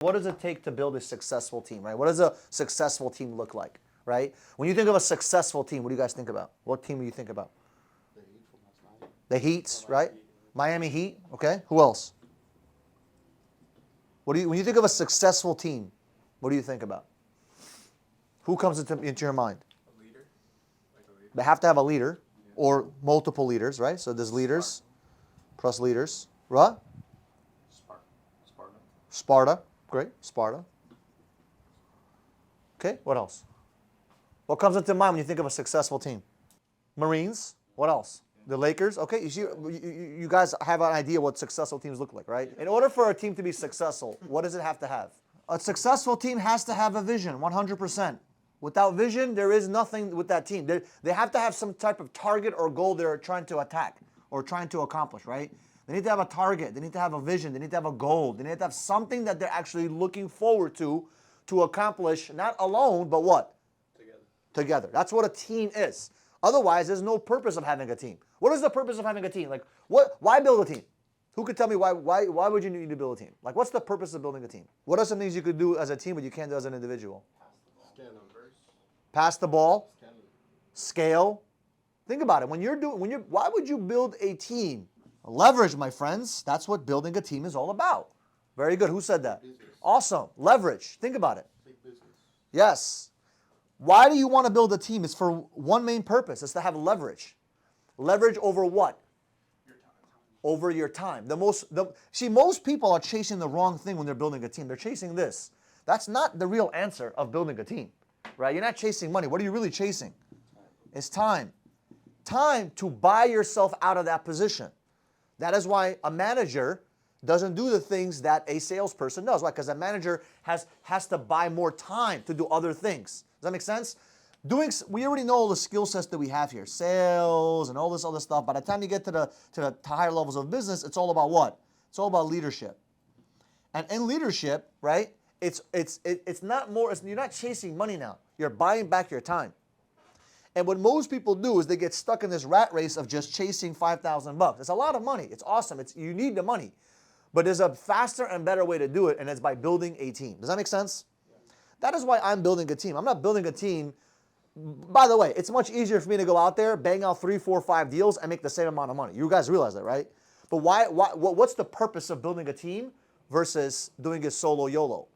What does it take to build a successful team, right? What does a successful team look like, right? When you think of a successful team, what do you guys think about? What team do you think about? The Heat from last night. The Heats, right? Miami Heat, okay. Who else? When you think of a successful team, what do you think about? Who comes into your mind? A leader. Like a leader. They have to have a leader or multiple leaders, right? So there's leaders plus leaders. What? Sparta. Sparta. Great. Sparta. Okay. What else? What comes into mind when you think of a successful team? Marines. What else? The Lakers. Okay. You guys have an idea what successful teams look like, right? In order for a team to be successful, what does it have to have? A successful team has to have a vision, 100%. Without vision, there is nothing with that team. They have to have some type of target or goal they're trying to attack or trying to accomplish, right? They need to have a target. They need to have a vision. They need to have a goal. They need to have something that they're actually looking forward to accomplish, not alone, but what? Together. That's what a team is. Otherwise, there's no purpose of having a team. What is the purpose of having a team? Like, why build a team? Who could tell me why would you need to build a team? Like, what's the purpose of building a team? What are some things you could do as a team but you can't do as an individual? Scan numbers. Pass the ball. Scan. Scale. Think about it. Why would you build a team? Leverage, my friends. That's what building a team is all about. Very good. Who said that? Business. Awesome. Leverage. Think about it. Big business. Yes. Why do you want to build a team? It's for one main purpose. It's to have leverage. Leverage over what? Your time. Over your time. Most people are chasing the wrong thing when they're building a team. They're chasing this. That's not the real answer of building a team, right? You're not chasing money. What are you really chasing? It's time. Time to buy yourself out of that position. That is why a manager doesn't do the things that a salesperson does. Why? Because a manager has to buy more time to do other things. Does that make sense? We already know all the skill sets that we have here, sales and all this other stuff. By the time you get to the higher levels of business, it's all about what? It's all about leadership. And in leadership, right? It's not more. You're not chasing money now. You're buying back your time. And what most people do is they get stuck in this rat race of just chasing $5,000. It's a lot of money. It's awesome. You need the money. But there's a faster and better way to do it, and it's by building a team. Does that make sense? That is why I'm building a team. I'm not building a team. By the way, it's much easier for me to go out there, bang out 3, 4, 5 deals, and make the same amount of money. You guys realize that, right? But what's the purpose of building a team versus doing it solo YOLO?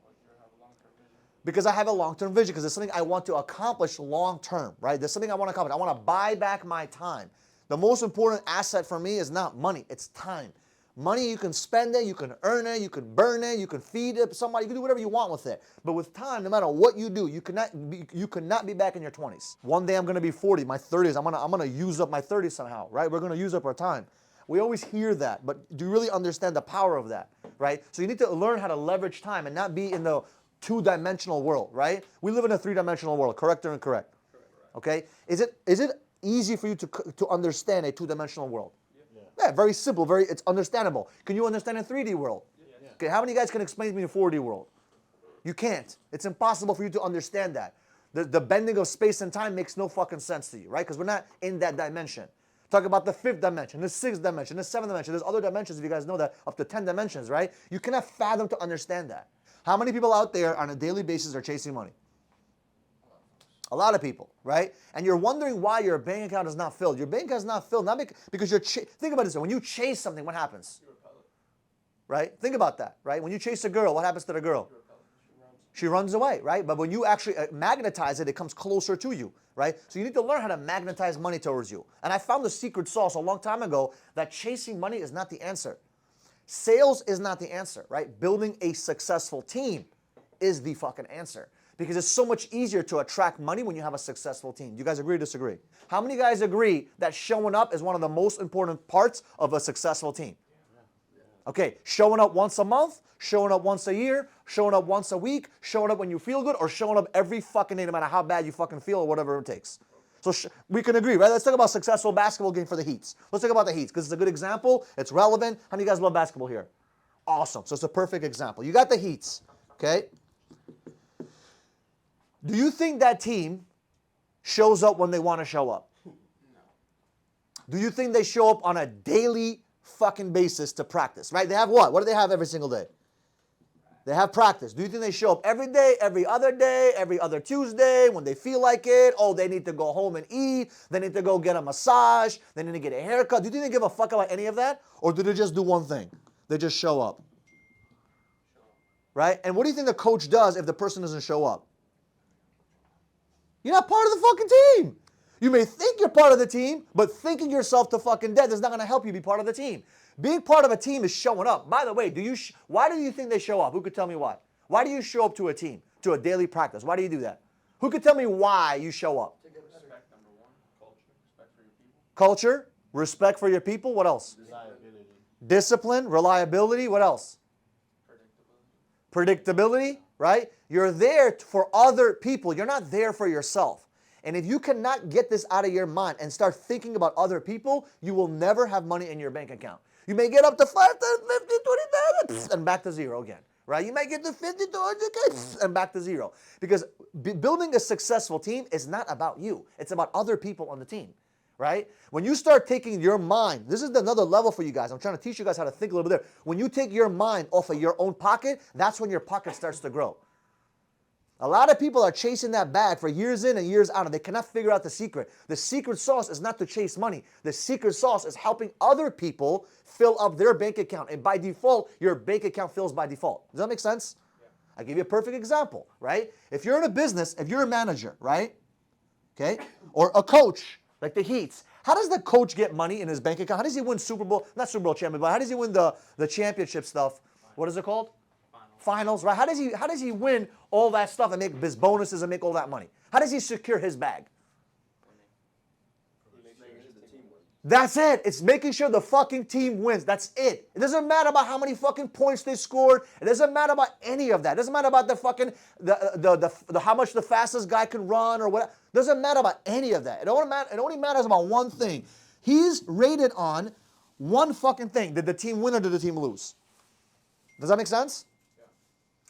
Because I have a long-term vision, because there's something I want to accomplish long-term, right? There's something I want to accomplish. I want to buy back my time. The most important asset for me is not money, it's time. Money, you can spend it, you can earn it, you can burn it, you can feed it somebody, you can do whatever you want with it. But with time, no matter what you do, you cannot be back in your 20s. One day I'm going to be 40, my 30s, I'm going to use up my 30s somehow, right? We're going to use up our time. We always hear that, but do you really understand the power of that, right? So you need to learn how to leverage time and not be in the two-dimensional world, right? We live in a three-dimensional world, correct or incorrect? Okay? Is it easy for you to understand a two-dimensional world? Yeah, very simple, it's understandable. Can you understand a 3D world? Yeah. Okay, how many guys can explain to me a 4D world? You can't. It's impossible for you to understand that. The bending of space and time makes no fucking sense to you, right? Because we're not in that dimension. Talk about the 5th dimension, the 6th dimension, the 7th dimension. There's other dimensions, if you guys know that, up to 10 dimensions, right? You cannot fathom to understand that. How many people out there on a daily basis are chasing money? A lot of people, right? And you're wondering why your bank account is not filled. Your bank account is not filled, not because think about it this way. When you chase something, what happens? Right? Think about that, right? When you chase a girl, what happens to the girl? She runs away, right? But when you actually magnetize it, it comes closer to you, right? So you need to learn how to magnetize money towards you. And I found the secret sauce a long time ago that chasing money is not the answer. Sales is not the answer, right? Building a successful team is the fucking answer. Because it's so much easier to attract money when you have a successful team. Do you guys agree or disagree? How many guys agree that showing up is one of the most important parts of a successful team? Okay, showing up once a month, showing up once a year, showing up once a week, showing up when you feel good, or showing up every fucking day no matter how bad you fucking feel or whatever it takes. So we can agree, right? Let's talk about successful basketball game for the Heats. Let's talk about the Heats because it's a good example. It's relevant. How many of you guys love basketball here? Awesome. So it's a perfect example. You got the Heats, okay? Do you think that team shows up when they want to show up? No. Do you think they show up on a daily fucking basis to practice, right? They have what? What do they have every single day? They have practice. Do you think they show up every day, every other Tuesday, when they feel like it? Oh, they need to go home and eat. They need to go get a massage. They need to get a haircut. Do you think they give a fuck about any of that? Or do they just do one thing? They just show up. Right? And what do you think the coach does if the person doesn't show up? You're not part of the fucking team. You may think you're part of the team, but thinking yourself to fucking death is not going to help you be part of the team. Being part of a team is showing up. By the way, why do you think they show up? Who could tell me why? Why do you show up to a team, to a daily practice? Why do you do that? Who could tell me why you show up? To get respect, number one. Culture, respect for your people. Culture, respect for your people. What else? Reliability. Discipline, reliability. What else? Predictability, right? You're there for other people. You're not there for yourself. And if you cannot get this out of your mind and start thinking about other people, you will never have money in your bank account. You may get up to 5, 10, 15, 20,000 and back to zero again, right? You might get to 50 to 100K and back to zero. Because building a successful team is not about you. It's about other people on the team, right? When you start taking your mind, this is another level for you guys. I'm trying to teach you guys how to think a little bit there. When you take your mind off of your own pocket, that's when your pocket starts to grow. A lot of people are chasing that bag for years in and years out, and they cannot figure out the secret. The secret sauce is not to chase money. The secret sauce is helping other people fill up their bank account. And by default, your bank account fills by default. Does that make sense? Yeah. I'll give you a perfect example, right? If you're in a business, if you're a manager, right? Okay? Or a coach, like the Heats. How does the coach get money in his bank account? How does he win Super Bowl, not Super Bowl champion, but how does he win the championship stuff? What is it called? Finals, right? How does he win all that stuff and make his bonuses and make all that money? How does he secure his bag? That's it. It's making sure the fucking team wins. That's it. It doesn't matter about how many fucking points they scored. It doesn't matter about any of that. It doesn't matter about the fucking the how much the fastest guy can run or what. It doesn't matter about any of that. It only matters about one thing. He's rated on one fucking thing. Did the team win or did the team lose? Does that make sense?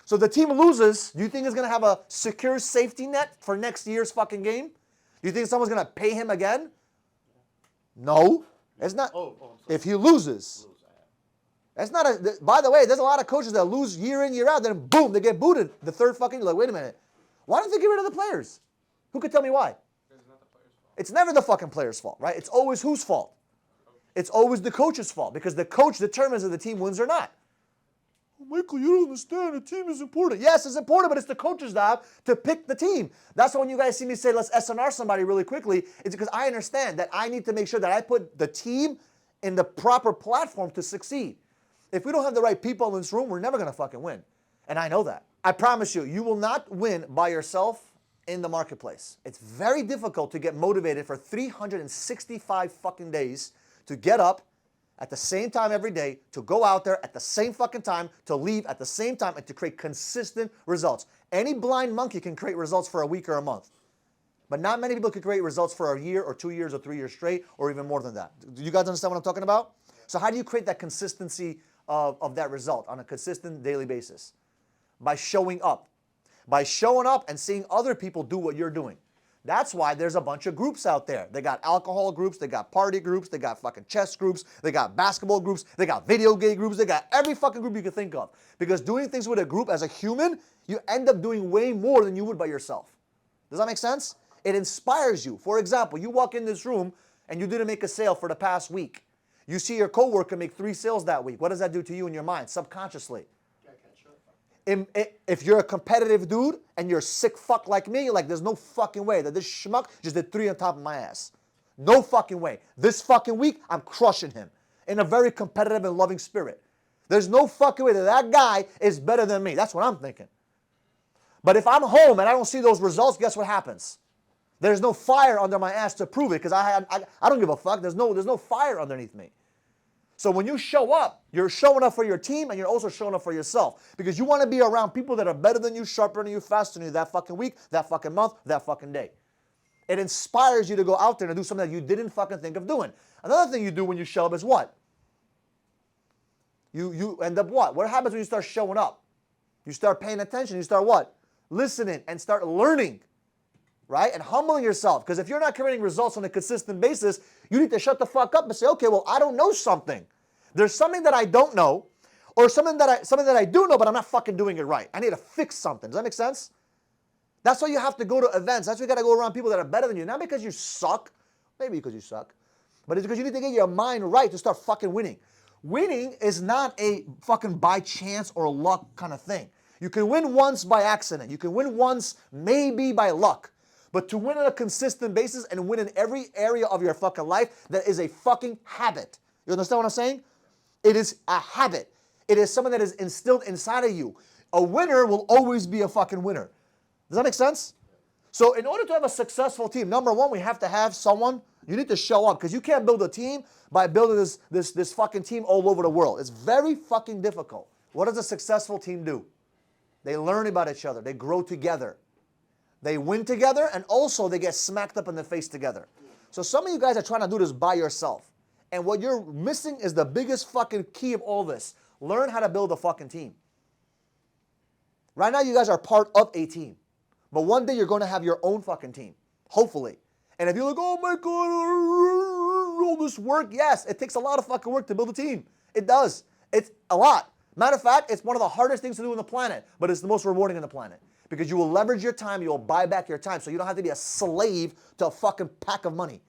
So the team loses, do you think it's going to have a secure safety net for next year's fucking game? Do you think someone's going to pay him again? No. It's not. If he loses. That's not a, by the way, there's a lot of coaches that lose year in, year out, then boom, they get booted. The third fucking, you're like, wait a minute. Why don't they get rid of the players? Who could tell me why? It's not the player's fault. It's never the fucking player's fault, right? It's always whose fault? It's always the coach's fault because the coach determines if the team wins or not. Michael, you don't understand. The team is important. Yes, it's important, but it's the coach's job to pick the team. That's why when you guys see me say, let's SNR somebody really quickly, it's because I understand that I need to make sure that I put the team in the proper platform to succeed. If we don't have the right people in this room, we're never going to fucking win. And I know that. I promise you, you will not win by yourself in the marketplace. It's very difficult to get motivated for 365 fucking days to get up at the same time every day, to go out there at the same fucking time, to leave at the same time, and to create consistent results. Any blind monkey can create results for a week or a month. But not many people can create results for a year or 2 years or 3 years straight or even more than that. Do you guys understand what I'm talking about? So how do you create that consistency of that result on a consistent daily basis? By showing up. By showing up and seeing other people do what you're doing. That's why there's a bunch of groups out there. They got alcohol groups, they got party groups, they got fucking chess groups, they got basketball groups, they got video game groups, they got every fucking group you can think of. Because doing things with a group as a human, you end up doing way more than you would by yourself. Does that make sense? It inspires you. For example, you walk in this room and you didn't make a sale for the past week. You see your coworker make 3 sales that week. What does that do to you in your mind subconsciously? If you're a competitive dude and you're a sick fuck like me, you're like, there's no fucking way that this schmuck just did 3 on top of my ass. No fucking way. This fucking week, I'm crushing him in a very competitive and loving spirit. There's no fucking way that that guy is better than me. That's what I'm thinking. But if I'm home and I don't see those results, guess what happens? There's no fire under my ass to prove it because I don't give a fuck. There's no fire underneath me. So when you show up, you're showing up for your team and you're also showing up for yourself because you want to be around people that are better than you, sharper than you, faster than you that fucking week, that fucking month, that fucking day. It inspires you to go out there and do something that you didn't fucking think of doing. Another thing you do when you show up is what? You end up what? What happens when you start showing up? You start paying attention. You start what? Listening and start learning. Right? And humbling yourself. Because if you're not creating results on a consistent basis, you need to shut the fuck up and say, okay, well, I don't know something. There's something that I don't know, Or something that I do know, but I'm not fucking doing it right. I need to fix something. Does that make sense? That's why you have to go to events. That's why you got to go around people that are better than you. Not because you suck, maybe because you suck, but it's because you need to get your mind right to start fucking winning. Winning is not a fucking by chance or luck kind of thing. You can win once by accident. You can win once maybe by luck. But to win on a consistent basis and win in every area of your fucking life, that is a fucking habit. You understand what I'm saying? It is a habit. It is something that is instilled inside of you. A winner will always be a fucking winner. Does that make sense? So in order to have a successful team, number one, we have to have someone, you need to show up, because you can't build a team by building this fucking team all over the world. It's very fucking difficult. What does a successful team do? They learn about each other. They grow together. They win together, and also they get smacked up in the face together. So some of you guys are trying to do this by yourself. And what you're missing is the biggest fucking key of all this. Learn how to build a fucking team. Right now you guys are part of a team. But one day you're going to have your own fucking team. Hopefully. And if you're like, oh my God, all this work. Yes, it takes a lot of fucking work to build a team. It does. It's a lot. Matter of fact, it's one of the hardest things to do on the planet, but it's the most rewarding on the planet. Because you will leverage your time, you'll buy back your time, so you don't have to be a slave to a fucking pack of money.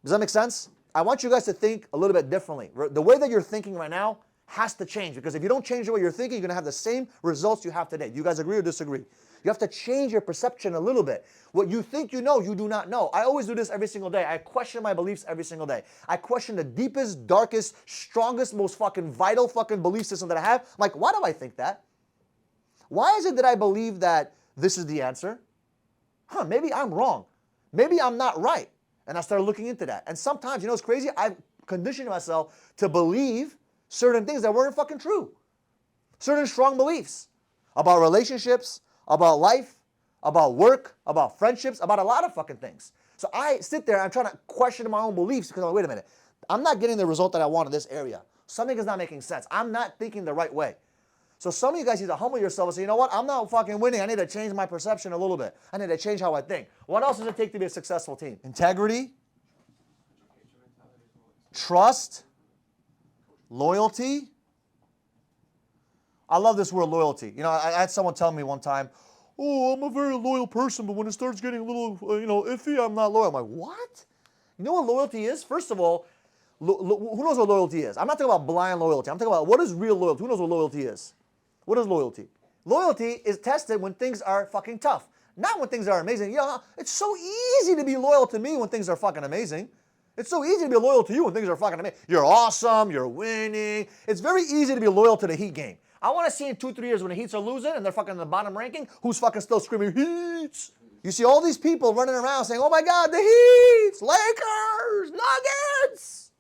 Does that make sense? I want you guys to think a little bit differently. The way that you're thinking right now has to change, because if you don't change the way you're thinking, you're going to have the same results you have today. Do you guys agree or disagree? You have to change your perception a little bit. What you think you know, you do not know. I always do this every single day. I question my beliefs every single day. I question the deepest, darkest, strongest, most fucking vital fucking belief system that I have. I'm like, why do I think that? Why is it that I believe that this is the answer? Maybe I'm wrong. Maybe I'm not right. And I started looking into that. And sometimes, you know what's crazy? I've conditioned myself to believe certain things that weren't fucking true. Certain strong beliefs about relationships, about life, about work, about friendships, about a lot of fucking things. So I sit there and I'm trying to question my own beliefs because I'm like, wait a minute. I'm not getting the result that I want in this area. Something is not making sense. I'm not thinking the right way. So some of you guys need to humble yourself and say, you know what? I'm not fucking winning. I need to change my perception a little bit. I need to change how I think. What else does it take to be a successful team? Integrity, trust, loyalty. I love this word loyalty. You know, I had someone tell me one time, oh, I'm a very loyal person, but when it starts getting a little, iffy, I'm not loyal. I'm like, what? You know what loyalty is? First of all, who knows what loyalty is? I'm not talking about blind loyalty. I'm talking about what is real loyalty. Who knows what loyalty is? What is loyalty? Loyalty is tested when things are fucking tough, not when things are amazing. You know, it's so easy to be loyal to me when things are fucking amazing. It's so easy to be loyal to you when things are fucking amazing. You're awesome. You're winning. It's very easy to be loyal to the Heat game. I want to see in 2-3 years when the Heats are losing and they're fucking in the bottom ranking, who's fucking still screaming, Heats? You see all these people running around saying, oh my God, the Heats, Lakers, Nuggets.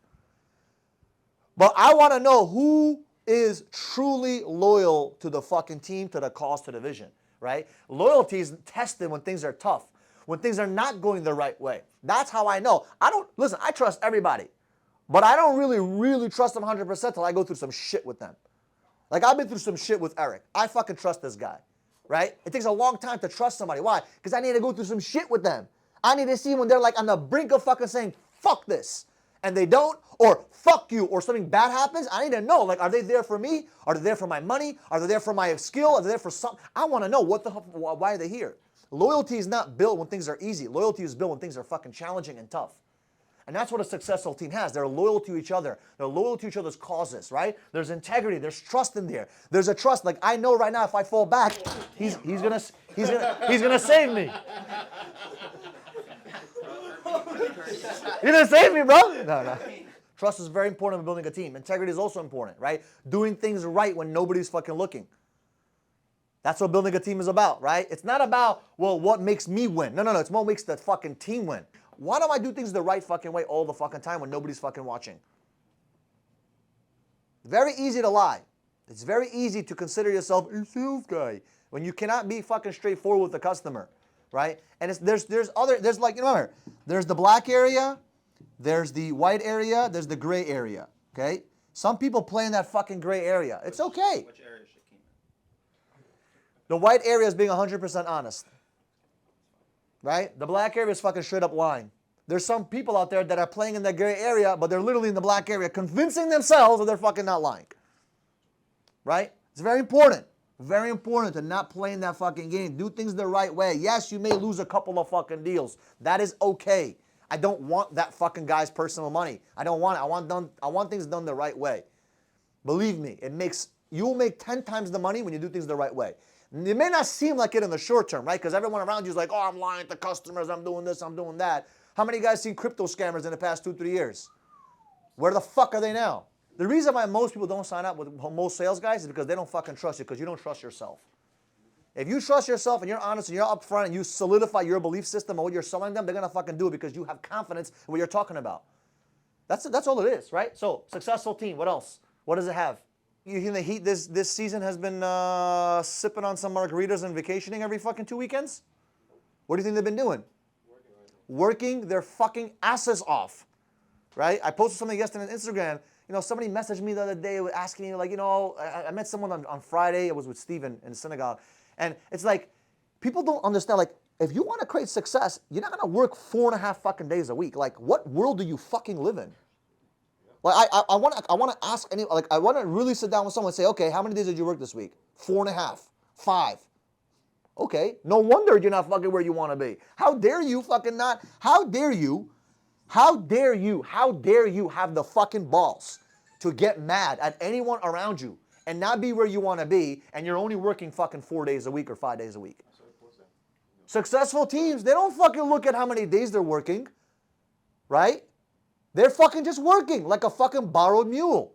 But I want to know who is truly loyal to the fucking team, to the cause, to the vision, right? Loyalty is tested when things are tough, when things are not going the right way. That's how I know. I trust everybody, but I don't really trust them 100% till I go through some shit with them. Like I've been through some shit with Eric. I fucking trust this guy, right? It takes a long time to trust somebody. Why? Because I need to go through some shit with them. I need to see when they're like on the brink of fucking saying, fuck this. And they don't, or fuck you, or something bad happens. I need to know, like, are they there for me? Are they there for my money? Are they there for my skill? Are they there for something? I want to know why are they here? Loyalty is not built when things are easy. Loyalty is built when things are fucking challenging and tough. And that's what a successful team has. They're loyal to each other. They're loyal to each other's causes, right? There's integrity. There's trust in there. There's a trust. Like I know right now, if I fall back, he's gonna save me. You're gonna save me, bro? No. Trust is very important in building a team. Integrity is also important, right? Doing things right when nobody's fucking looking. That's what building a team is about, right? It's not about, well, what makes me win. No. It's what makes the fucking team win. Why don't I do things the right fucking way all the fucking time when nobody's fucking watching? Very easy to lie. It's very easy to consider yourself a sales guy when you cannot be fucking straightforward with the customer, right? And there's the black area, there's the white area, there's the gray area, okay? Some people play in that fucking gray area. It's okay. Which area should keep it? The white area is being 100% honest. Right? The black area is fucking straight up lying. There's some people out there that are playing in that gray area, but they're literally in the black area, convincing themselves that they're fucking not lying. right? It's very important. Very important to not play in that fucking game. Do things the right way. Yes, you may lose a couple of fucking deals. That is okay. I don't want that fucking guy's personal money. I don't want it. I want things done the right way. Believe me, you'll make 10 times the money when you do things the right way. It may not seem like it in the short term, right? Because everyone around you is like, oh, I'm lying to customers, I'm doing this, I'm doing that. How many guys seen crypto scammers in the past 2-3 years? Where the fuck are they now? The reason why most people don't sign up with most sales guys is because they don't fucking trust you, because you don't trust yourself. If you trust yourself and you're honest and you're upfront and you solidify your belief system and what you're selling them, they're gonna fucking do it because you have confidence in what you're talking about. That's all it is, right? So, successful team, what else? What does it have? You think the Heat this season has been sipping on some margaritas and vacationing every fucking 2 weekends? What do you think they've been doing? Working their fucking asses off, right? I posted something yesterday on Instagram. You know, somebody messaged me the other day asking me, like, you know, I met someone on Friday. I was with Steven in synagogue. And it's like, people don't understand, like, if you want to create success, you're not going to work 4.5 fucking days a week. Like, what world do you fucking live in? Like, I want to ask I want to really sit down with someone and say, okay, how many days did you work this week? 4.5, 5. Okay, no wonder you're not fucking where you want to be. How dare you fucking not? How dare you have the fucking balls to get mad at anyone around you and not be where you want to be, and you're only working fucking 4 days a week or 5 days a week? Successful teams, they don't fucking look at how many days they're working, right? They're fucking just working like a fucking borrowed mule.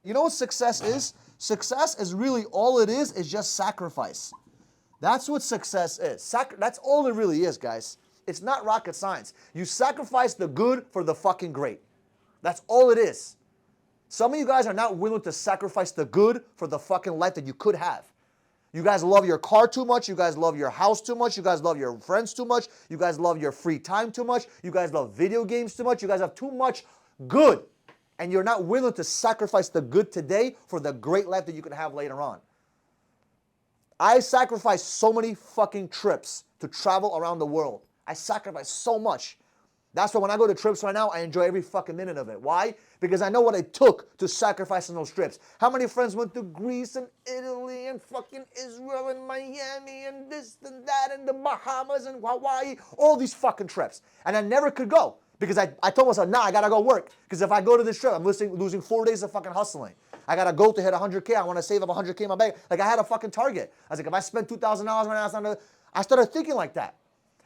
You know what success is? Success is really all it is just sacrifice. That's what success is. That's all it really is, guys. It's not rocket science. You sacrifice the good for the fucking great. That's all it is. Some of you guys are not willing to sacrifice the good for the fucking life that you could have. You guys love your car too much. You guys love your house too much. You guys love your friends too much. You guys love your free time too much. You guys love video games too much. You guys have too much good. And you're not willing to sacrifice the good today for the great life that you can have later on. I sacrificed so many fucking trips to travel around the world. I sacrificed so much. That's why when I go to trips right now, I enjoy every fucking minute of it. Why? Because I know what it took to sacrifice on those trips. How many friends went to Greece and Italy and fucking Israel and Miami and this and that and the Bahamas and Hawaii, all these fucking trips. And I never could go because I told myself, nah, I gotta go work. Because if I go to this trip, I'm losing 4 days of fucking hustling. I gotta go to hit 100K. I wanna save up 100K in my bank. Like, I had a fucking target. I was like, if I spend $2,000 right now, I started thinking like that.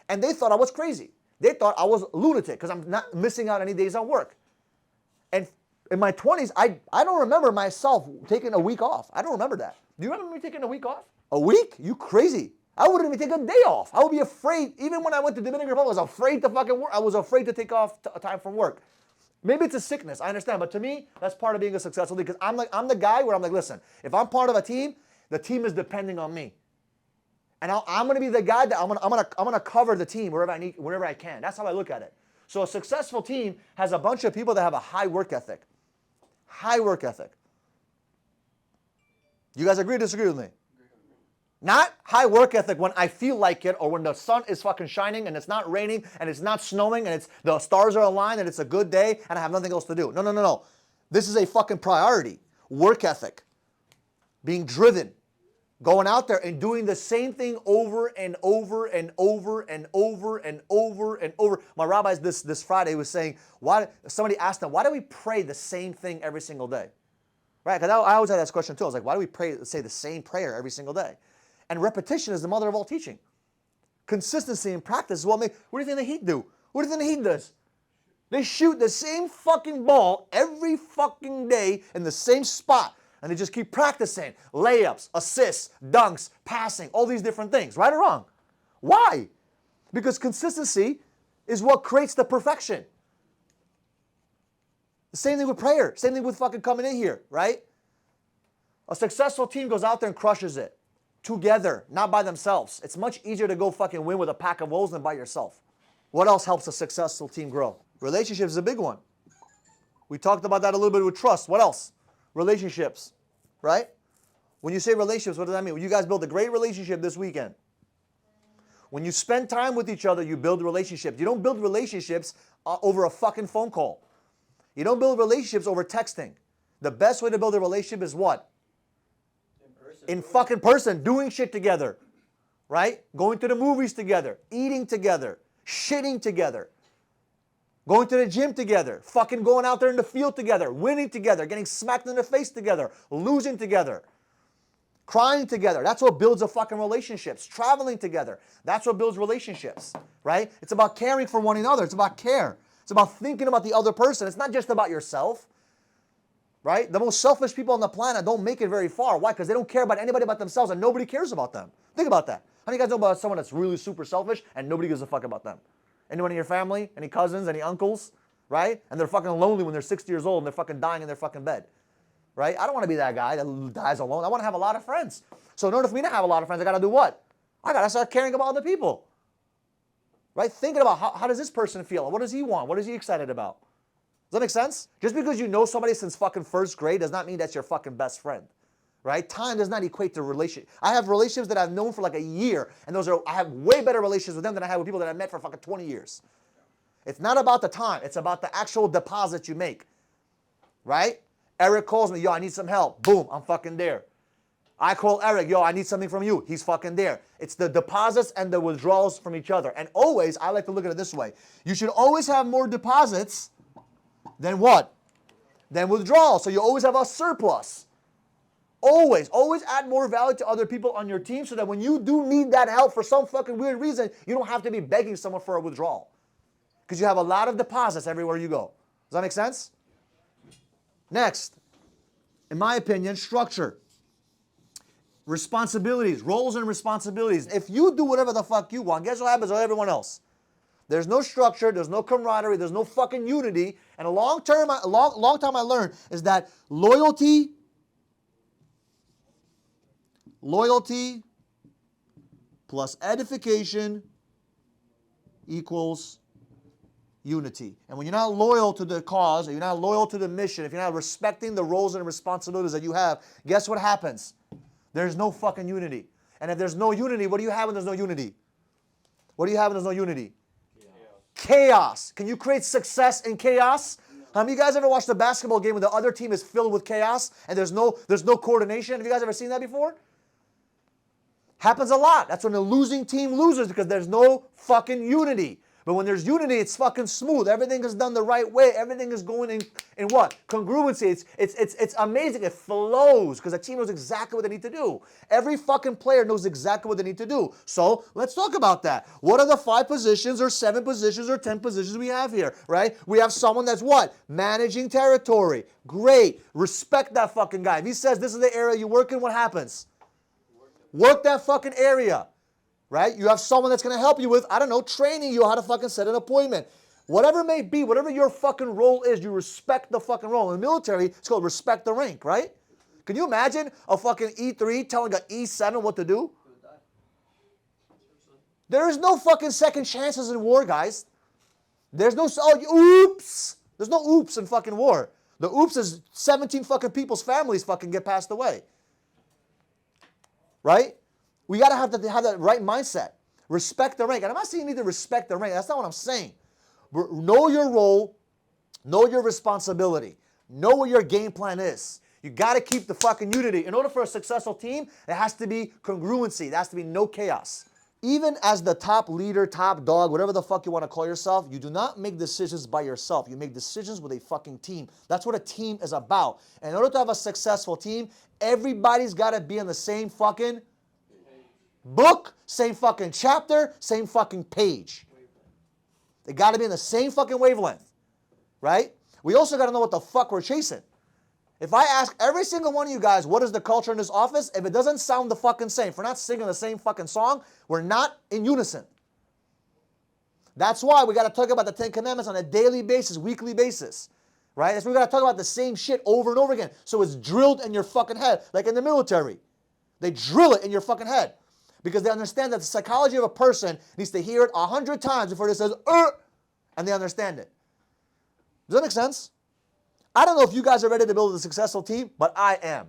And they thought I was crazy. They thought I was a lunatic because I'm not missing out any days on work. And in my 20s, I don't remember myself taking a week off. I don't remember that. Do you remember me taking a week off? A week? You crazy. I wouldn't even take a day off. I would be afraid. Even when I went to Dominican Republic, I was afraid to fucking work. I was afraid to take off time from work. Maybe it's a sickness, I understand. But to me, that's part of being a successful leader. Because I'm the guy where I'm like, listen, if I'm part of a team, the team is depending on me. And I'm going to be the guy that I'm going to cover the team wherever I can. That's how I look at it. So a successful team has a bunch of people that have a high work ethic. High work ethic. You guys agree or disagree with me? Not high work ethic when I feel like it or when the sun is fucking shining and it's not raining and it's not snowing and the stars are aligned and it's a good day and I have nothing else to do. No. This is a fucking priority. Work ethic. Being driven. Going out there and doing the same thing over and over and over and over and over and over. My rabbi this Friday was saying, somebody asked him, why do we pray the same thing every single day? Right? Because I always had this question too. I was like, why do we say the same prayer every single day? And repetition is the mother of all teaching. Consistency and practice is what makes. What do you think the Heat do? What do you think the Heat does? They shoot the same fucking ball every fucking day in the same spot. And they just keep practicing layups, assists, dunks, passing, all these different things, right or wrong? Why? Because consistency is what creates the perfection. The same thing with prayer, same thing with fucking coming in here, right? A successful team goes out there and crushes it. Together, not by themselves. It's much easier to go fucking win with a pack of wolves than by yourself. What else helps a successful team grow? Relationships is a big one. We talked about that a little bit with trust. What else? Relationships, right? When you say relationships, what does that mean? When you guys build a great relationship this weekend. When you spend time with each other, you build relationships. You don't build relationships over a fucking phone call. You don't build relationships over texting. The best way to build a relationship is what? in fucking person, doing shit together, right? Going to the movies together, eating together, shitting together, going to the gym together, fucking going out there in the field together, winning together, getting smacked in the face together, losing together, crying together. That's what builds a fucking relationships. Traveling together. That's what builds relationships, right? It's about caring for one another. It's about care. It's about thinking about the other person. It's not just about yourself, right? The most selfish people on the planet don't make it very far. Why? Because they don't care about anybody but themselves and nobody cares about them. Think about that. How many of you guys know about someone that's really super selfish and nobody gives a fuck about them? Anyone in your family? Any cousins? Any uncles? Right? And they're fucking lonely when they're 60 years old and they're fucking dying in their fucking bed. Right? I don't want to be that guy that dies alone. I want to have a lot of friends. So in order for me to have a lot of friends, I got to do what? I got to start caring about other people. Right? Thinking about how does this person feel? What does he want? What is he excited about? Does that make sense? Just because you know somebody since fucking first grade does not mean that's your fucking best friend. Right? Time does not equate to relationship. I have relationships that I've known for like a year, and I have way better relationships with them than I have with people that I've met for fucking 20 years. It's not about the time. It's about the actual deposit you make. Right? Eric calls me, yo, I need some help. Boom, I'm fucking there. I call Eric, yo, I need something from you. He's fucking there. It's the deposits and the withdrawals from each other. And always, I like to look at it this way. You should always have more deposits than what? Than withdrawals. So you always have a surplus. Always add more value to other people on your team so that when you do need that help for some fucking weird reason, you don't have to be begging someone for a withdrawal. Because you have a lot of deposits everywhere you go. Does that make sense? Next, in my opinion, structure. Responsibilities, roles and responsibilities. If you do whatever the fuck you want, guess what happens to everyone else? There's no structure, there's no camaraderie, there's no fucking unity. And a long time I learned is that loyalty plus edification equals unity. And when you're not loyal to the cause, or you're not loyal to the mission, if you're not respecting the roles and responsibilities that you have, guess what happens? There's no fucking unity. And if there's no unity, what do you have when there's no unity? What do you have when there's no unity? Chaos. Can you create success in chaos? How many of you guys ever watched a basketball game where the other team is filled with chaos and there's no coordination? Have you guys ever seen that before? Happens a lot. That's when the losing team loses because there's no fucking unity. But when there's unity, it's fucking smooth. Everything is done the right way. Everything is going in what? Congruency. It's amazing. It flows because the team knows exactly what they need to do. Every fucking player knows exactly what they need to do. So let's talk about that. What are the 5 positions or 7 positions or 10 positions we have here, right? We have someone that's what? Managing territory. Great. Respect that fucking guy. If he says this is the area you work in, what happens? Work that fucking area. Right? You have someone that's going to help you with, I don't know, training you how to fucking set an appointment. Whatever it may be, whatever your fucking role is, you respect the fucking role. In the military, it's called respect the rank, right? Can you imagine a fucking E3 telling an E7 what to do? There is no fucking second chances in war, guys. There's no, oops. There's no oops in fucking war. The oops is 17 fucking people's families fucking get passed away. Right? We got to have that right mindset. Respect the rank. And I'm not saying you need to respect the rank. That's not what I'm saying. Know your role. Know your responsibility. Know what your game plan is. You got to keep the fucking unity. In order for a successful team, there has to be congruency. There has to be no chaos. Even as the top leader, top dog, whatever the fuck you want to call yourself, you do not make decisions by yourself. You make decisions with a fucking team. That's what a team is about. And in order to have a successful team, everybody's got to be on the same fucking book, same fucking chapter, same fucking page. They got to be in the same fucking wavelength, right? We also got to know what the fuck we're chasing. If I ask every single one of you guys, what is the culture in this office? If it doesn't sound the fucking same, if we're not singing the same fucking song, we're not in unison. That's why we got to talk about the 10 Commandments on a daily basis, weekly basis, right? That's why we got to talk about the same shit over and over again. So it's drilled in your fucking head, like in the military. They drill it in your fucking head. Because they understand that the psychology of a person needs to hear it 100 times before it says, and they understand it. Does that make sense? I don't know if you guys are ready to build a successful team, but I am.